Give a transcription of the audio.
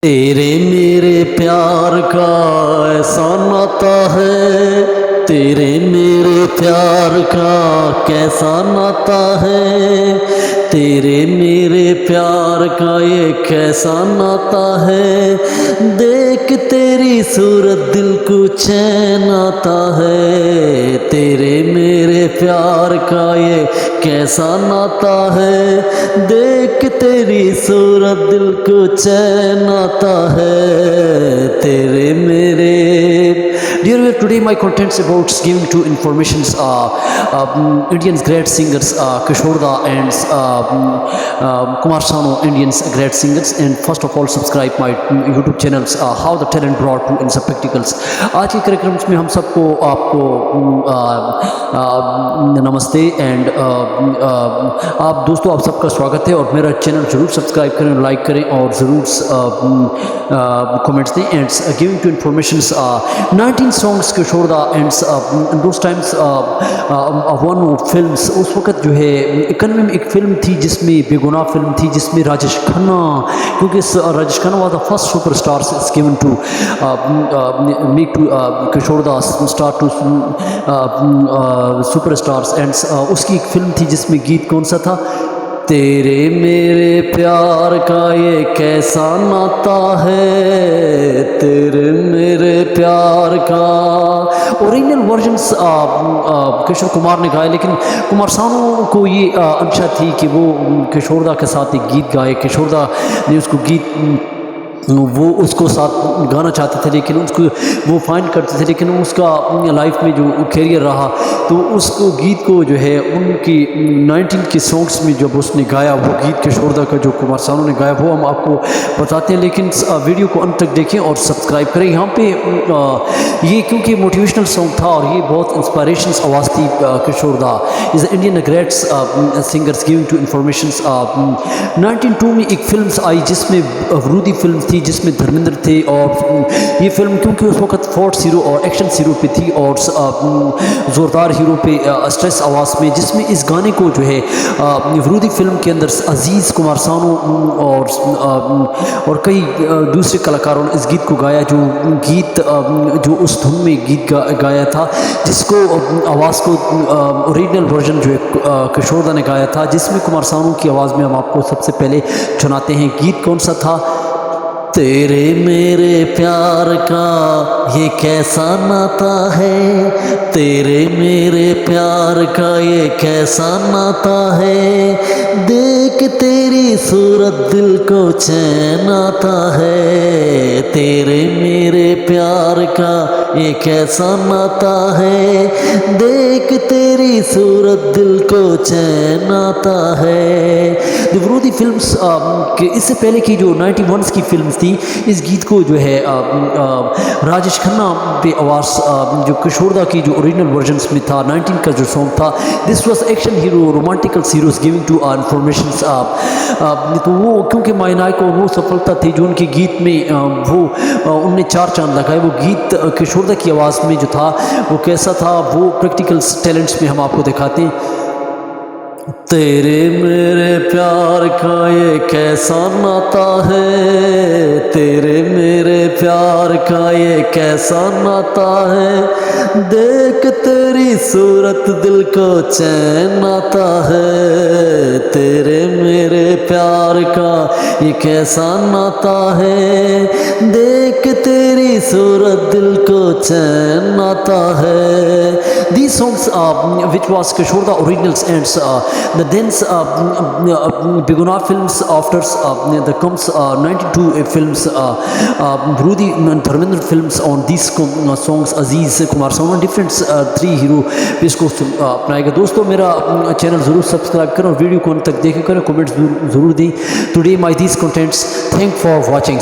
तेरे मेरे प्यार का ऐसा नाता है, तेरे मेरे प्यार का कैसा नाता है, तेरे मेरे प्यार का ये कैसा नाता है। देख तेरी सूरत दिल को चैन आता है, तेरे मेरे प्यार का ये कैसा नाता है। देख तेरी सूरत दिल को चैन आता है, तेरे मेरे। Dear viewer, today my contents about giving two informations Indians great singers Kishore and Kumar Sanu, Indians great singers, and first of all subscribe my YouTube channels how the talent brought to in spectacles। आज के कार्यक्रम में हम सबको आपको नमस्ते and आप दोस्तों आप सबका स्वागत है और मेरा चैनल जरूर सब्सक्राइब करें, लाइक करें और ज़रूर कमेंट्स दें। And giving to informations 19 songs Kishore and those times one films उस वक़्त जो है 91 में एक फिल्म थी जिसमें बेगुनाह फिल्म थी जिसमें राजेश खन्ना, क्योंकि Rajesh Khanna was the first superstar is given to make to Kishore star to superstars and उसकी एक फिल्म थी जिसमें गीत कौन सा था, तेरे मेरे प्यार का ये कैसा नाता है, तेरे मेरे प्यार का। ओरिजिनल वर्जन्स किशोर कुमार ने गाए, लेकिन कुमार सानू को ये अंशा थी कि वो किशोर दा के साथ एक गीत गाए। किशोर दा ने उसको गीत वो उसको साथ गाना चाहते थे लेकिन उसको वो फाइंड करते थे, लेकिन उसका लाइफ में जो कैरियर रहा तो उसको गीत को जो है उनकी 19 के सॉन्ग्स में जब उसने गाया वो गीत किशोर दा का जो कुमार सानू ने गाया वो हम आपको बताते हैं। लेकिन वीडियो को अंत तक देखें और सब्सक्राइब करें। यहाँ पे ये क्योंकि मोटिवेशनल सॉन्ग था और ये बहुत इंस्पायरेशन आवाज़ थी। Kishore da is Indian great singers giving to information. 1902 में एक फिल्म आई जिसमें अवरूदी फिल्म थी जिसमें धर्मेंद्र थे और ये फिल्म क्योंकि उस वक्त फोर्स हीरो और एक्शन हीरो पे थी और ज़ोरदार हीरो पे स्ट्रेस आवाज़ में, जिसमें इस गाने को जो है विरोधी फिल्म के अंदर अजीज़ कुमार सानू और कई दूसरे कलाकारों ने इस गीत को गाया। जो गीत जो उस धुन में गीत गाया था जिसको आवाज़ को ओरिजिनल वर्जन जो है किशोर दा ने गाया था, जिसमें कुमार सानू की आवाज़ में हम आपको सबसे पहले सुनाते हैं। गीत कौन सा था, तेरे मेरे प्यार का ये कैसा नाता है, तेरे मेरे प्यार का ये कैसा नाता है। देख तेरी सूरत दिल को चैन आता है, तेरे मेरे प्यार का ये कैसा नाता है। देख तेरी सूरत दिल को चैन आता है। विरोधी फिल्म्स के इससे पहले की जो 91 की फिल्म थी, इस गीत को जो है राजेश खन्ना पे आवाज़ जो किशोर दा की जो ओरिजिनल वर्जन्स में था 19 का जो सॉन्ग था, this was action hero romantical heroes giving to information. तो वो क्योंकि मायनाई को वो सफलता थी जो उनके गीत में वो उनने चार चांद लगाए। वो गीत किशोर दा की आवाज़ में जो था वो कैसा था वो प्रैक्टिकल टैलेंट्स में हम आपको दिखाते हैं। तेरे मेरे प्यार का ये कैसा नाता है, तेरे मेरे प्यार का ये कैसा नाता है। देख तेरी सूरत दिल को चैन आता है, तेरे मेरे प्यार का ये कैसा नाता है। देख तेरी सूरत दिल को चैन आता है। These songs which was Kishore the originals and the then Beguna films after the comes 92 films Brudi Dharmendra films on these songs Aziz Kumar Sanu different three hero पे इसको अपनाएगा। दोस्तों मेरा चैनल ज़रूर सब्सक्राइब करें और वीडियो को अंत तक देखें, करें कमेंट्स ज़रूर दें। Today my these contents, thank for watching।